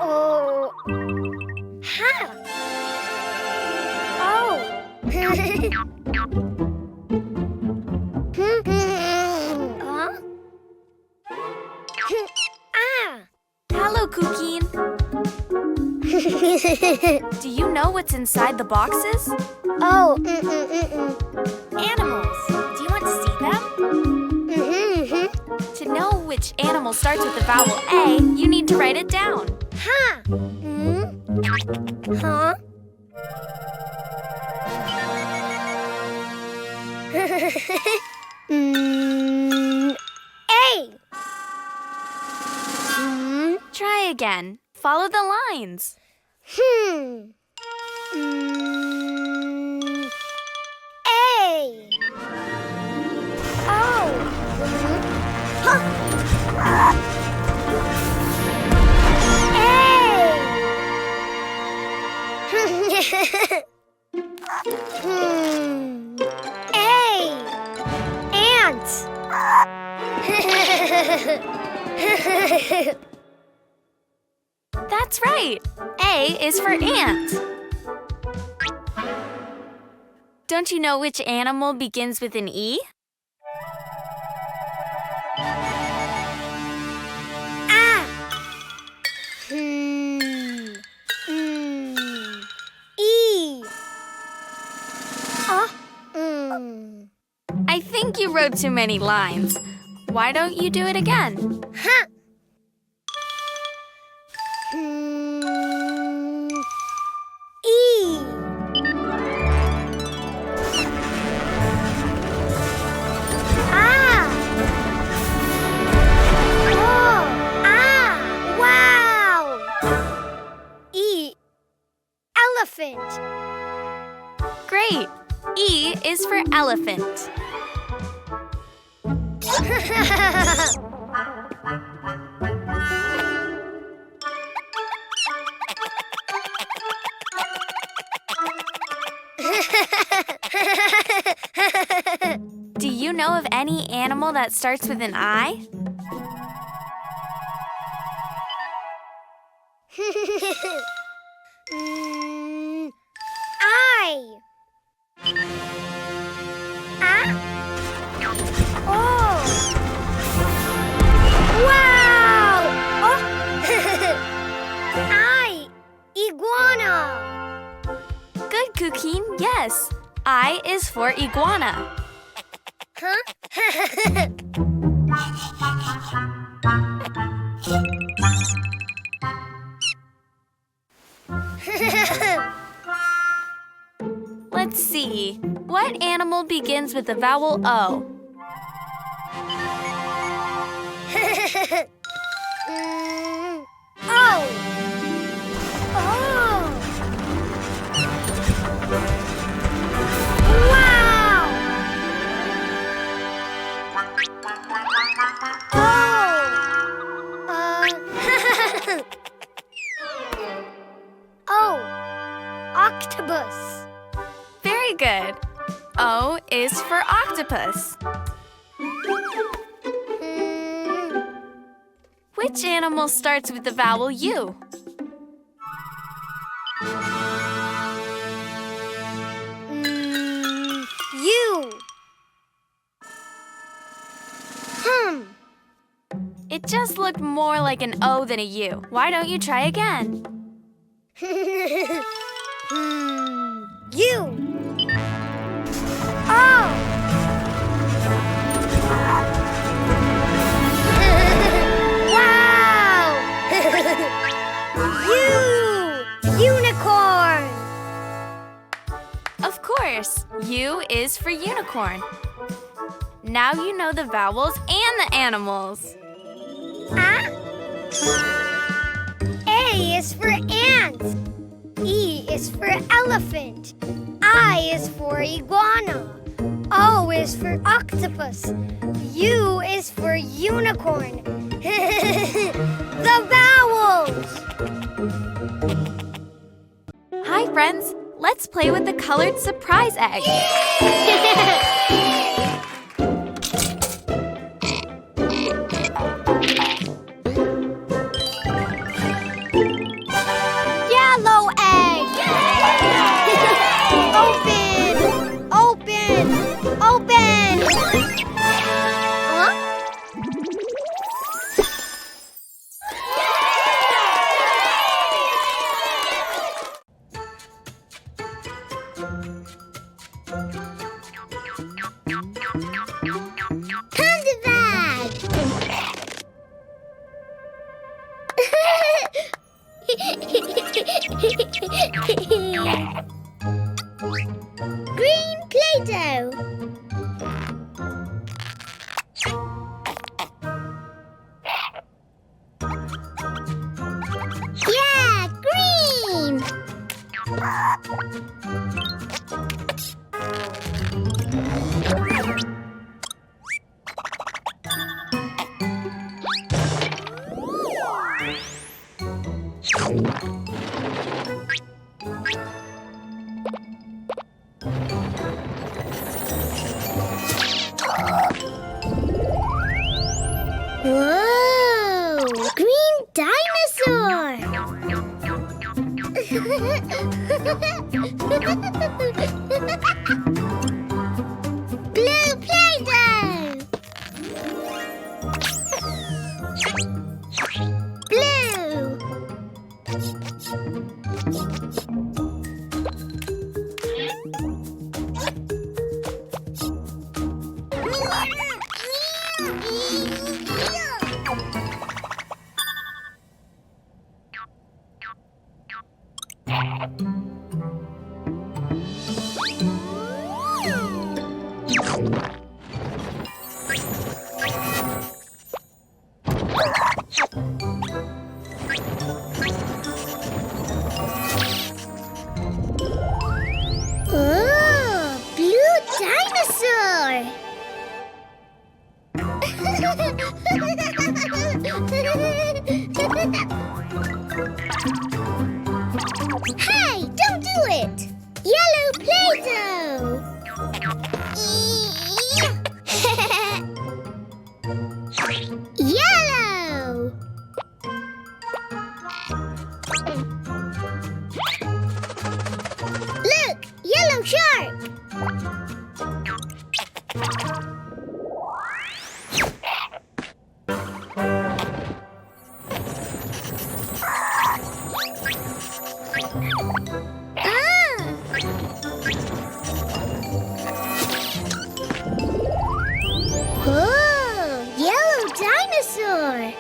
Oh. Ha. Oh. Huh? Ah. Hello, Cuquín. Do you know what's inside the boxes? Oh. Animals. Do you want to see them? To know which animal starts with the vowel A, you need to write it down. Ha. Huh? A. Try again. Follow the lines. A. Oh. Huh. A. Ant. That's right. A is for ant. Don't you know which animal begins with an E? Ah. E. I think you wrote too many lines. Why don't you do it again? Huh. E. Ah. Oh. Ah. Wow. E. Elephant. Great. E is for elephant. Do you know of any animal that starts with an I? I. Ah. Oh. Wow. Oh. I. Iguana. Good, Cuquín. Yes. I is for iguana. Huh? Let's see. What animal begins with the vowel O? Oh. Oh. Wow. Oh. Octopus. Very good. O is for octopus. Which animal starts with the vowel U? U. It just looked more like an O than a U. Why don't you try again? U. Oh. Wow. U. Unicorn. Of course, U is for unicorn. Now you know the vowels and the animals. A is for ant. E is for elephant. I is for iguana. O is for octopus. U is for unicorn. The vowels! Hi, friends. Let's play with the colored surprise egg. Whoa! Green dinosaur! Blue Play-Doh! Blue! Oh, blue dinosaur! Hey, don't do it! Yellow Play-Doh! Yellow! Look! Yellow shark! Whoa! Yellow dinosaur!